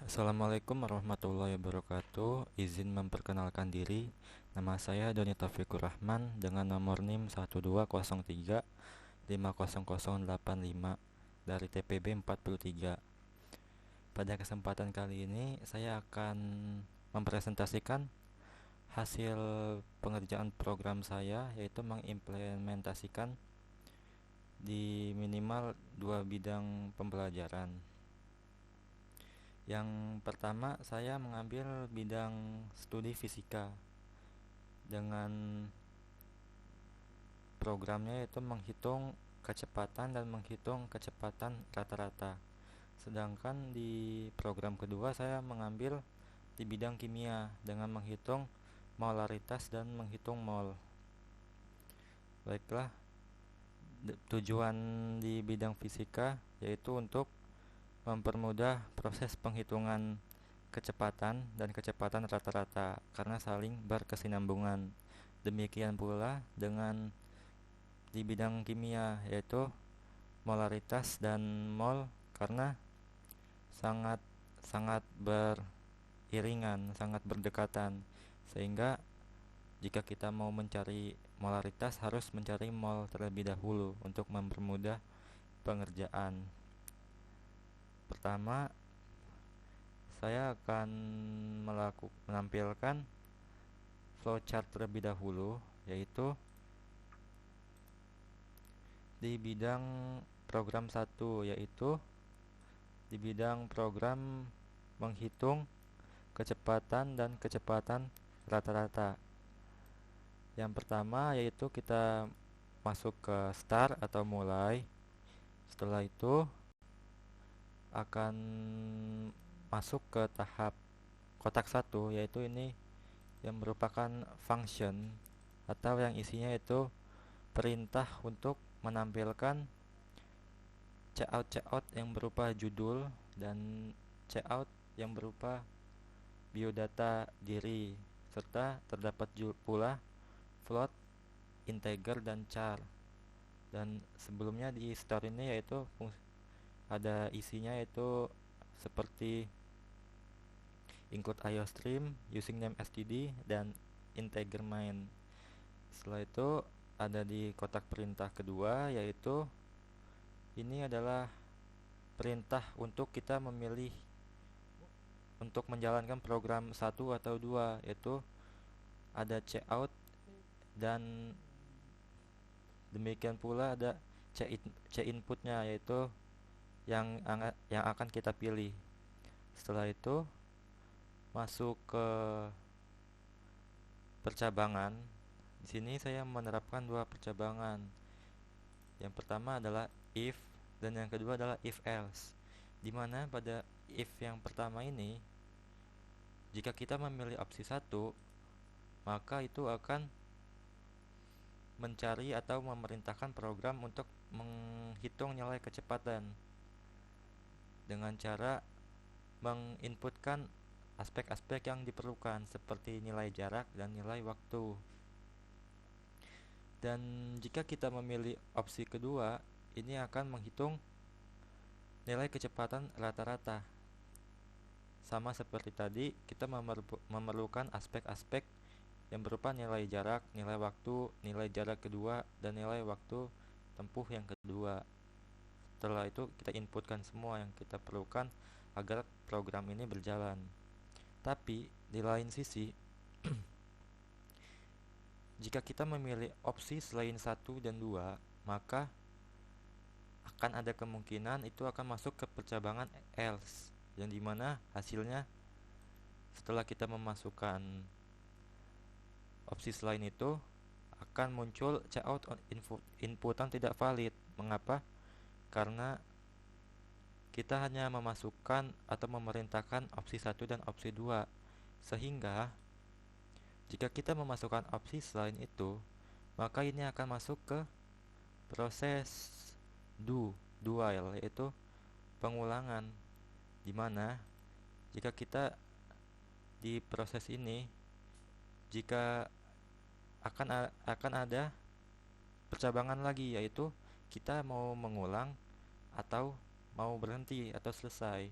Assalamualaikum warahmatullahi wabarakatuh. Izin memperkenalkan diri. Nama saya Doni Taufikur Rahman dengan nomor NIM 120350085 dari TPB 43. Pada kesempatan kali ini saya akan mempresentasikan hasil pengerjaan program saya, yaitu mengimplementasikan di minimal dua bidang pembelajaran. Yang pertama, saya mengambil bidang studi fisika dengan programnya, yaitu menghitung kecepatan dan menghitung kecepatan rata-rata. Sedangkan di program kedua saya mengambil di bidang kimia dengan menghitung molaritas dan menghitung mol. Baiklah, tujuan di bidang fisika yaitu untuk mempermudah proses penghitungan kecepatan dan kecepatan rata-rata karena saling berkesinambungan. Demikian pula dengan di bidang kimia, yaitu molaritas dan mol, karena sangat sangat beriringan, sangat berdekatan, sehingga jika kita mau mencari molaritas harus mencari mol terlebih dahulu untuk mempermudah pengerjaan. Pertama, saya akan menampilkan flowchart terlebih dahulu, yaitu di bidang program 1, yaitu di bidang program menghitung kecepatan dan kecepatan rata-rata. Yang pertama yaitu kita masuk ke start atau mulai. Setelah itu akan masuk ke tahap kotak 1, yaitu ini yang merupakan function atau yang isinya itu perintah untuk menampilkan cout yang berupa judul dan cout yang berupa biodata diri, serta terdapat pula float, integer, dan char. Dan sebelumnya di store ini yaitu ada isinya, yaitu seperti include iostream, using name std, dan integer main. Setelah itu ada di kotak perintah kedua, yaitu ini adalah perintah untuk kita memilih untuk menjalankan program 1 atau 2, yaitu ada cout dan demikian pula ada c inputnya, yaitu yang akan kita pilih. Setelah itu masuk ke percabangan. Di sini saya menerapkan dua percabangan. Yang pertama adalah if dan yang kedua adalah if else. Di mana pada if yang pertama ini, jika kita memilih opsi 1, maka itu akan mencari atau memerintahkan program untuk menghitung nilai kecepatan dengan cara menginputkan aspek-aspek yang diperlukan seperti nilai jarak dan nilai waktu. Dan jika kita memilih opsi kedua, ini akan menghitung nilai kecepatan rata-rata. Sama seperti tadi, kita memerlukan aspek-aspek yang berupa nilai jarak, nilai waktu, nilai jarak kedua, dan nilai waktu tempuh yang kedua. Setelah itu kita inputkan semua yang kita perlukan agar program ini berjalan. Tapi di lain sisi, jika kita memilih opsi selain 1 dan 2, maka akan ada kemungkinan itu akan masuk ke percabangan else, yang dimana hasilnya setelah kita memasukkan opsi selain itu akan muncul cout inputan tidak valid. Mengapa? Karena kita hanya memasukkan atau memerintahkan opsi 1 dan opsi 2, sehingga jika kita memasukkan opsi selain itu, maka ini akan masuk ke proses do while, yaitu pengulangan, dimana jika kita di proses ini, jika akan ada percabangan lagi, yaitu kita mau mengulang atau mau berhenti atau selesai.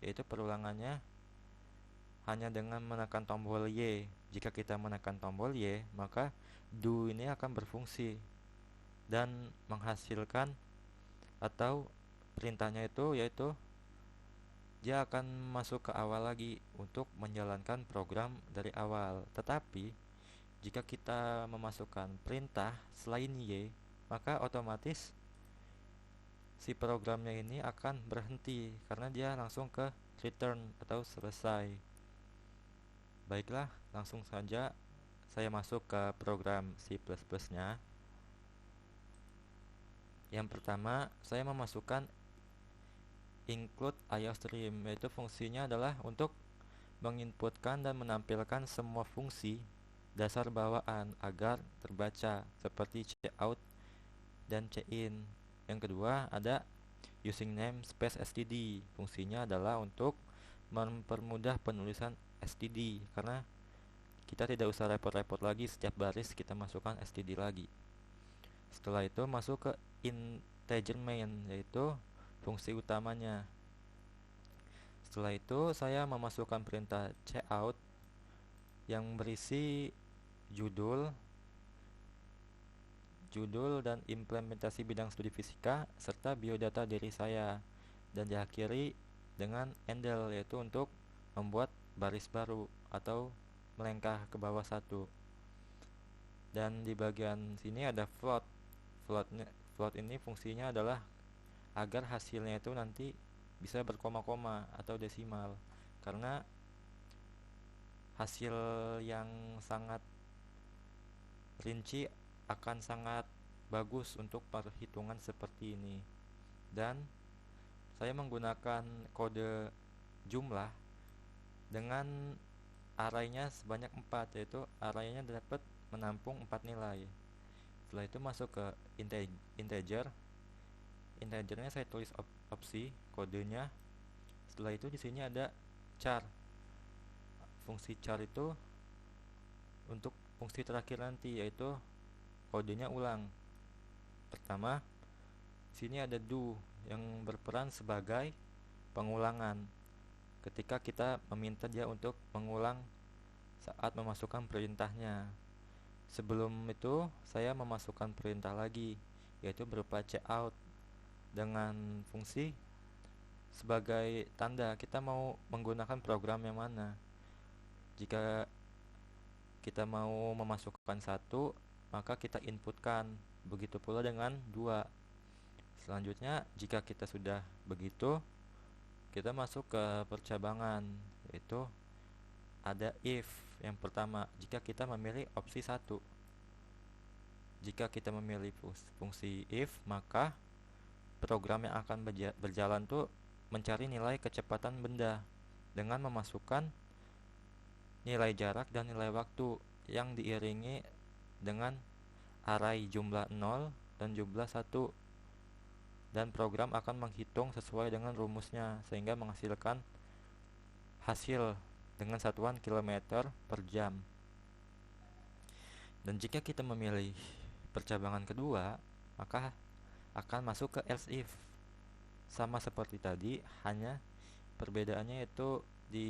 yaitu perulangannya hanya dengan menekan tombol Y. Jika kita menekan tombol Y, maka do ini akan berfungsi dan menghasilkan atau perintahnya itu yaitu dia akan masuk ke awal lagi untuk menjalankan program dari awal. Tetapi jika kita memasukkan perintah selain Y, maka otomatis si programnya ini akan berhenti karena dia langsung ke return atau selesai. Baiklah, langsung saja saya masuk ke program C++-nya. Yang pertama, saya memasukkan include IOStream, yaitu fungsinya adalah untuk menginputkan dan menampilkan semua fungsi dasar bawaan agar terbaca seperti cout dan cin. Yang kedua ada using namespace std, fungsinya adalah untuk mempermudah penulisan std karena kita tidak usah repot-repot lagi setiap baris kita masukkan std lagi. Setelah itu masuk ke integer main, yaitu fungsi utamanya. Setelah itu saya memasukkan perintah cout yang berisi judul dan implementasi bidang studi fisika serta biodata diri saya, dan diakhiri dengan endel, yaitu untuk membuat baris baru atau melengkah ke bawah satu. Dan di bagian sini ada float ini fungsinya adalah agar hasilnya itu nanti bisa berkoma-koma atau desimal, karena hasil yang sangat rinci akan sangat bagus untuk perhitungan seperti ini. Dan saya menggunakan kode jumlah dengan arraynya sebanyak 4, yaitu arraynya dapat menampung 4 nilai. Setelah itu masuk ke integernya saya tulis opsi kodenya. Setelah itu di sini ada char. Fungsi char itu untuk fungsi terakhir nanti, yaitu kodenya ulang. Pertama, sini ada do yang berperan sebagai pengulangan ketika kita meminta dia untuk mengulang saat memasukkan perintahnya. Sebelum itu saya memasukkan perintah lagi, yaitu berupa cout dengan fungsi sebagai tanda kita mau menggunakan program yang mana. Jika kita mau memasukkan 1, maka kita inputkan. Begitu pula dengan 2. Selanjutnya, jika kita sudah begitu, kita masuk ke percabangan, yaitu ada if yang pertama jika kita memilih opsi 1. Jika kita memilih fungsi if, maka program yang akan berjalan tuh mencari nilai kecepatan benda dengan memasukkan nilai jarak dan nilai waktu yang diiringi dengan array jumlah 0 dan jumlah 1, dan program akan menghitung sesuai dengan rumusnya sehingga menghasilkan hasil dengan satuan kilometer per jam. Dan jika kita memilih percabangan kedua, maka akan masuk ke else if. Sama seperti tadi, hanya perbedaannya itu di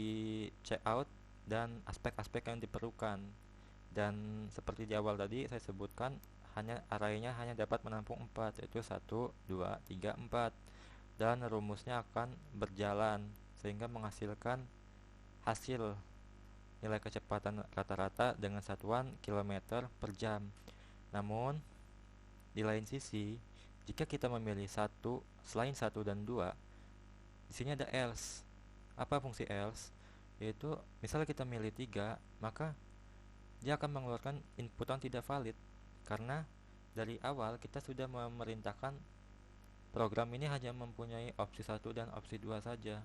cout dan aspek-aspek yang diperlukan. Dan seperti di awal tadi saya sebutkan, hanya arraynya hanya dapat menampung 4, yaitu 1, 2, 3, 4. Dan rumusnya akan berjalan sehingga menghasilkan hasil nilai kecepatan rata-rata dengan satuan kilometer per jam. Namun di lain sisi, jika kita memilih selain 1 dan 2, di sini ada else. Apa fungsi else? Yaitu misalnya kita milih 3, maka dia akan mengeluarkan inputan tidak valid karena dari awal kita sudah memerintahkan program ini hanya mempunyai opsi 1 dan opsi 2 saja.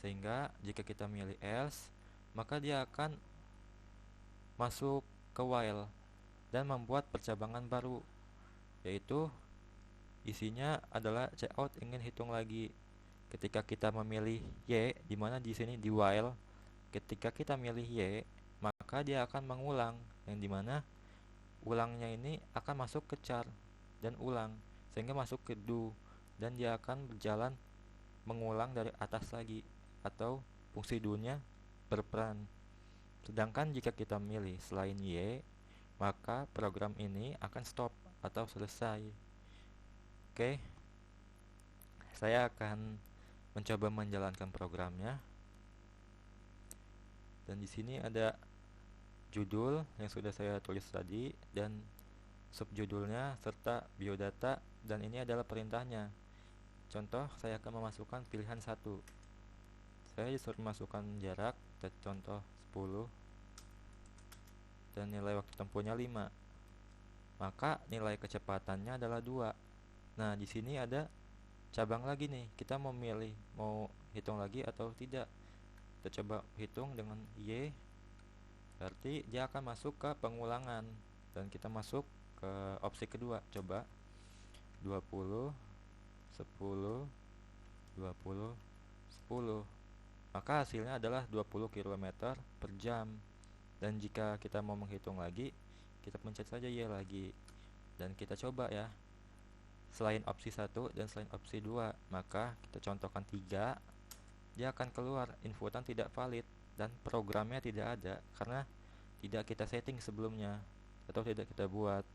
Sehingga jika kita milih else, maka dia akan masuk ke while dan membuat percabangan baru, yaitu isinya adalah cout ingin hitung lagi. Ketika kita memilih y, di mana di sini di while, ketika kita milih y, maka dia akan mengulang, yang dimana ulangnya ini akan masuk ke char dan ulang sehingga masuk ke do, dan dia akan berjalan mengulang dari atas lagi. atau fungsi do-nya berperan. Sedangkan jika kita milih selain Y, maka program ini akan stop atau selesai. Oke, saya akan mencoba menjalankan programnya. Dan di sini ada judul yang sudah saya tulis tadi dan subjudulnya serta biodata, dan ini adalah perintahnya. Contoh, saya akan memasukkan pilihan 1. Saya disuruh masukkan jarak, contoh 10, dan nilai waktu tempuhnya 5. Maka nilai kecepatannya adalah 2. Nah, di sini ada cabang lagi nih. Kita mau milih mau hitung lagi atau tidak. Kita coba hitung dengan Y. Berarti dia akan masuk ke pengulangan, dan kita masuk ke opsi kedua. Coba 20, 10, 20, 10. Maka hasilnya adalah 20 km per jam. Dan jika kita mau menghitung lagi, kita pencet saja Y lagi. Dan kita coba ya. Selain opsi 1 dan selain opsi 2, maka kita contohkan 3, dia akan keluar inputan tidak valid dan programnya tidak ada karena tidak kita setting sebelumnya atau tidak kita buat.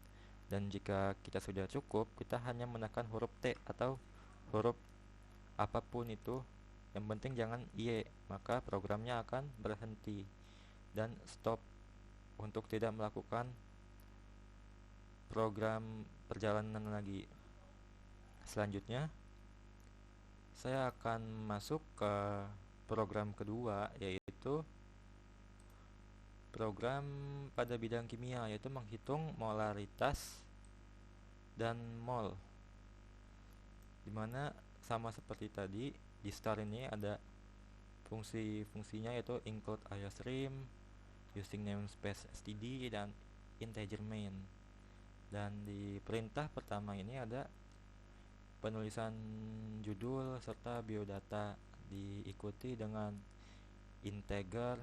Dan jika kita sudah cukup, kita hanya menekan huruf T atau huruf apapun itu, yang penting jangan Y, maka programnya akan berhenti dan stop untuk tidak melakukan program perjalanan lagi. Selanjutnya, saya akan masuk ke program kedua, yaitu program pada bidang kimia, yaitu menghitung molaritas dan mol, dimana sama seperti tadi di start ini ada fungsi-fungsinya, yaitu include iostream, using namespace std, dan integer main. Dan di perintah pertama ini ada penulisan judul serta biodata, diikuti dengan integer,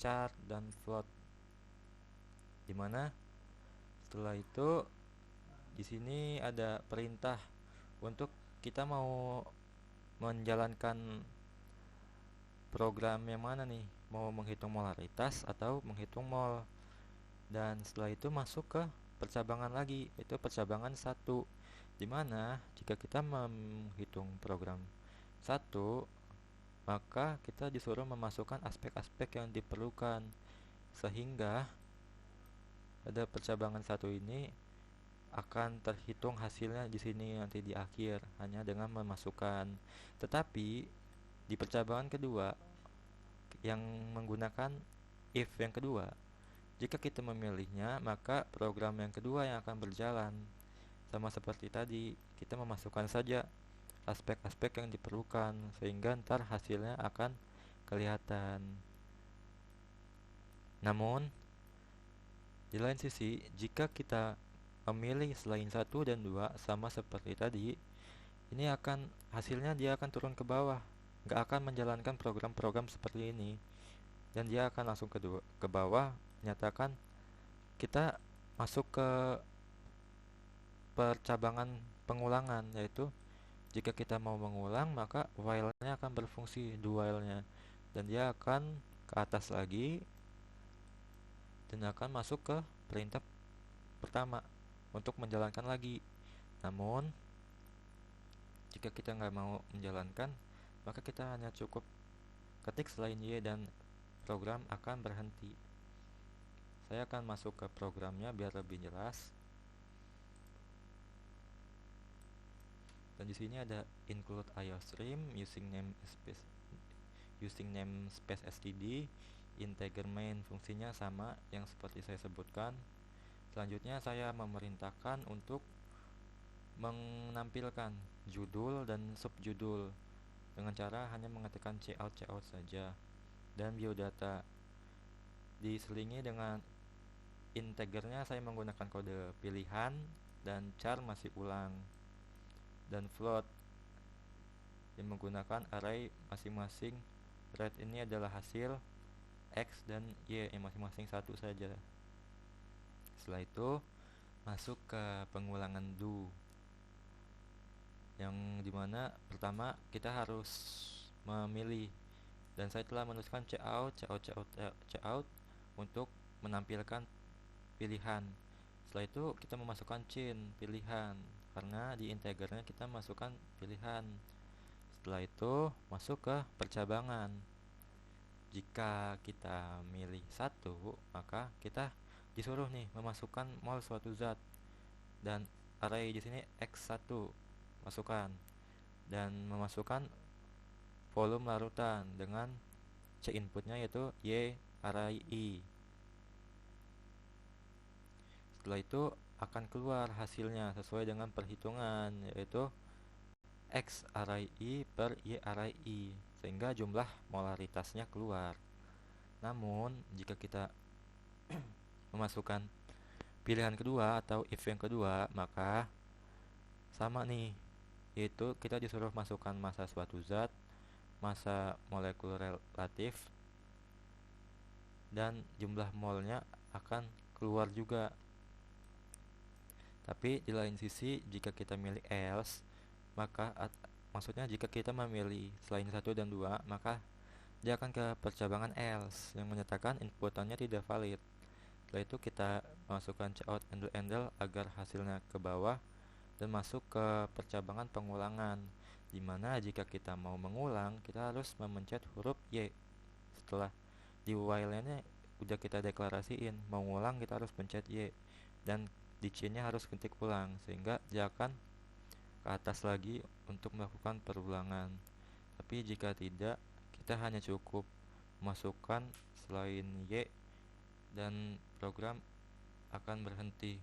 chart, dan float. Dimana setelah itu di sini ada perintah untuk kita mau menjalankan program yang mana nih, mau menghitung molaritas atau menghitung mol. Dan setelah itu masuk ke percabangan lagi, yaitu percabangan 1, dimana jika kita menghitung program 1, maka kita disuruh memasukkan aspek-aspek yang diperlukan, sehingga pada percabangan 1 ini akan terhitung hasilnya di sini nanti di akhir hanya dengan memasukkan. Tetapi di percabangan kedua yang menggunakan if yang kedua, jika kita memilihnya, maka program yang kedua yang akan berjalan. Sama seperti tadi, kita memasukkan saja aspek-aspek yang diperlukan sehingga ntar hasilnya akan kelihatan. Namun, di lain sisi, jika kita memilih selain 1 dan 2 sama seperti tadi, ini akan hasilnya dia akan turun ke bawah, nggak akan menjalankan program-program seperti ini, dan dia akan langsung ke bawah menyatakan kita masuk ke percabangan pengulangan, yaitu jika kita mau mengulang maka while-nya akan berfungsi do while-nya, dan dia akan ke atas lagi dan akan masuk ke perintah pertama untuk menjalankan lagi. Namun jika kita nggak mau menjalankan, maka kita hanya cukup ketik selain Y dan program akan berhenti. Saya akan masuk ke programnya biar lebih jelas. Dan di sini ada include iostream, using namespace std, integer main, fungsinya sama yang seperti saya sebutkan. Selanjutnya saya memerintahkan untuk menampilkan judul dan subjudul dengan cara hanya mengetikkan cout saja, dan biodata diselingi dengan integernya saya menggunakan kode pilihan, dan char masih ulang, dan float yang menggunakan array masing-masing. Red ini adalah hasil, X dan Y yang masing-masing 1 saja. Setelah itu masuk ke pengulangan do, yang dimana pertama kita harus memilih, dan saya telah menuliskan cout untuk menampilkan pilihan. Setelah itu kita memasukkan chain pilihan, karena di integernya kita masukkan pilihan. Setelah itu masuk ke percabangan. Jika kita milih satu, maka kita disuruh nih memasukkan mol suatu zat, dan array di sini x1 masukkan, dan memasukkan volume larutan dengan c inputnya yaitu y array i. Setelah itu akan keluar hasilnya sesuai dengan perhitungan, yaitu x array i per y array i, sehingga jumlah molaritasnya keluar. Namun jika kita memasukkan pilihan kedua atau if yang kedua, maka sama nih, yaitu kita disuruh masukkan massa suatu zat, massa molekul relatif, dan jumlah molnya akan keluar juga. Tapi di lain sisi, jika kita milih else, maka maksudnya jika kita memilih selain 1 dan 2, maka dia akan ke percabangan else yang menyatakan inputannya tidak valid. Setelah itu kita masukkan cout handle agar hasilnya ke bawah dan masuk ke percabangan pengulangan, dimana jika kita mau mengulang, kita harus memencet huruf Y. Setelah di while-nya udah kita deklarasiin mau ngulang, kita harus pencet Y, dan di chain-nya harus ketik ulang, sehingga dia akan ke atas lagi untuk melakukan perulangan. Tapi jika tidak, kita hanya cukup masukkan selain Y dan program akan berhenti.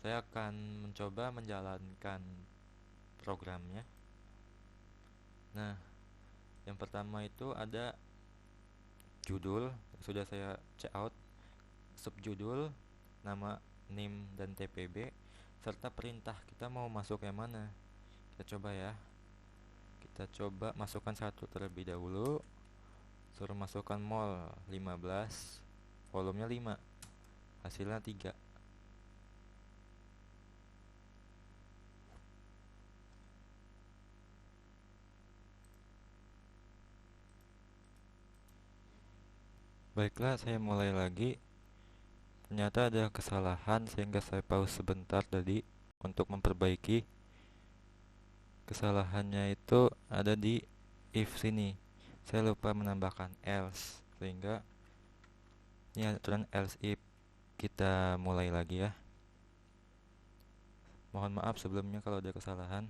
Saya akan mencoba menjalankan programnya. Nah, yang pertama itu ada judul, sudah saya cout, subjudul, nama, name, dan tpb, serta perintah kita mau masuk yang mana. Kita coba ya. Kita coba masukkan 1 terlebih dahulu, suruh masukkan mol 15, volumenya 5, hasilnya 3. Baiklah, saya mulai lagi. Ternyata ada kesalahan sehingga saya pause sebentar tadi untuk memperbaiki. Kesalahannya itu ada di if sini. Saya lupa menambahkan else, sehingga ini aturan else if. Kita mulai lagi ya. Mohon maaf sebelumnya kalau ada kesalahan.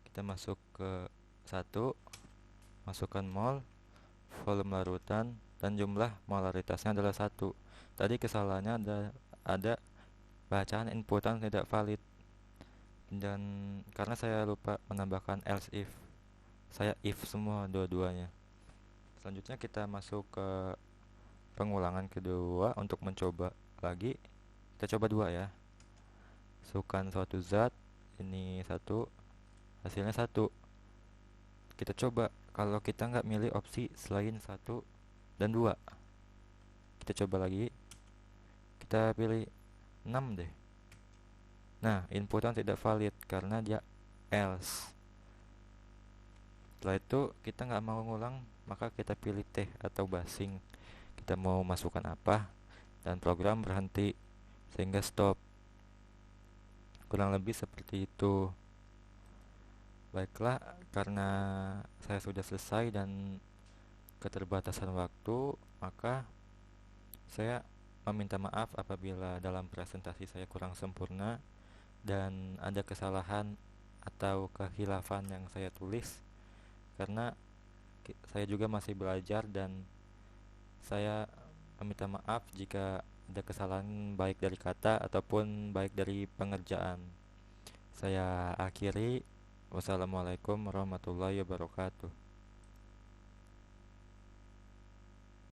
Kita masuk ke 1, masukkan mol, volume larutan, dan jumlah molaritasnya adalah 1. Tadi kesalahannya ada bacaan inputan tidak valid, dan karena saya lupa menambahkan else if, saya if semua dua-duanya. Selanjutnya kita masuk ke pengulangan kedua untuk mencoba lagi. Kita coba 2 ya. Masukkan suatu zat, ini 1, hasilnya 1. Kita coba kalau kita nggak milih opsi selain 1 dan 2. Kita coba lagi. Kita pilih 6 deh. Nah, inputan tidak valid karena dia else. Setelah itu kita nggak mau ngulang, maka kita pilih T atau basing. Kita mau masukkan apa, dan program berhenti sehingga stop. Kurang lebih seperti itu. Baiklah, karena saya sudah selesai dan keterbatasan waktu, maka saya meminta maaf apabila dalam presentasi saya kurang sempurna dan ada kesalahan atau kehilafan yang saya tulis, karena saya juga masih belajar, dan saya meminta maaf jika ada kesalahan baik dari kata ataupun baik dari pengerjaan. Saya akhiri. Wassalamualaikum warahmatullahi wabarakatuh.